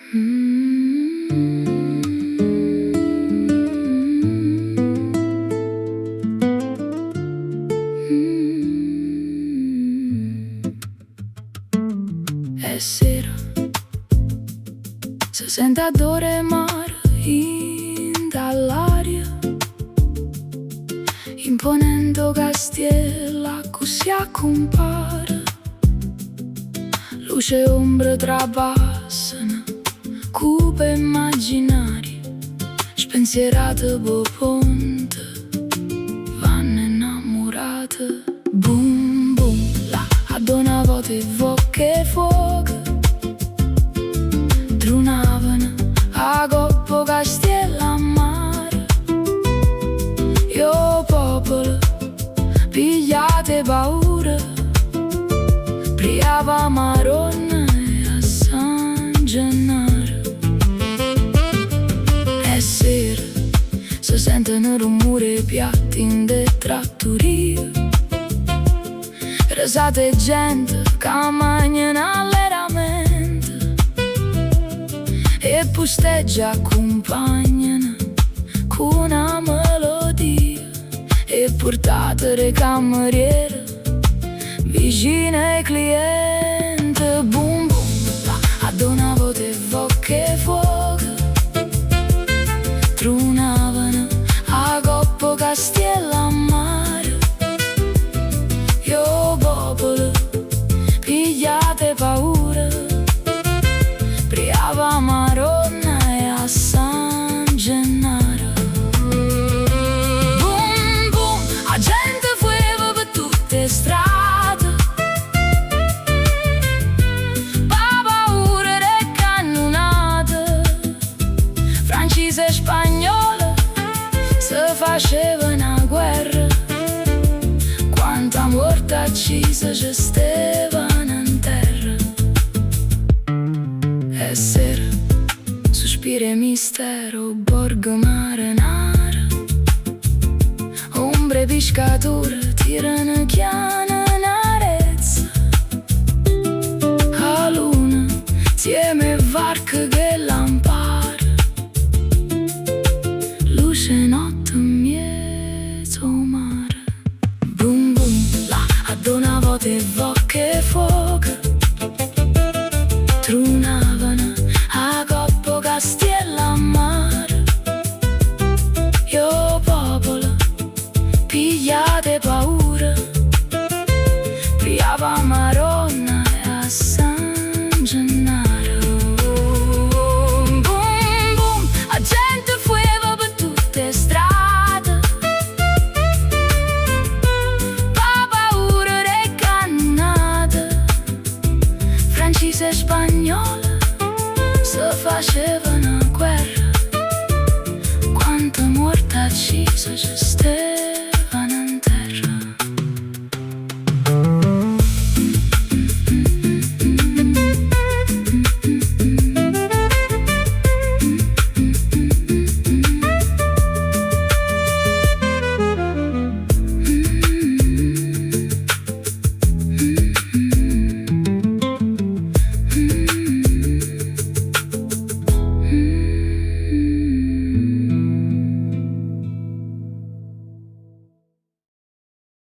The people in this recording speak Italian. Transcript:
È sera, si sente odore mare dall'aria, imponendo castiella così compare. Luce e ombra trapassano, cupe immaginarie, spensierate per ponte, vanno innamorate. Boom boom, là ad una volta evoca fuoco, tronavano a coppa castiella a mare. Io popolo, pigliate paura, priava maronna e a San Gennaro. È sera, si sentono rumore piatti in trattoria, risate gente che mangiano alleramente e posteggia accompagnano con una melodia, e portate le cameriere vicine ai clienti. Boom boom, là ad una volta evoca fuoco, tronavano a coppa castiella a mare. Io popolo, pigliate paura, priava maronna e a San Gennaro. Boom boom, la gente fueva per tutte strade, pa paura de cannonate. Francese e spagnole se facevano a guerra, quanta morte accisa ci stevano in terra. È sera, sospiro e mistero, borgo marinara, ombre pescature tirano chiana in arezza. A luna tieme varca che lampara, luce notte in mezzo mare. Boom boom, là ad una volta evoca fuoco, tronavano a coppa castiella a mare. Io popolo, pigliate paura, priava maronna e a San Gennaro. Boom boom, la gente fueva per tutte strade, pa paura de cannonate. Francese e spagnole se facevano a guerra, quanta morte accisa ci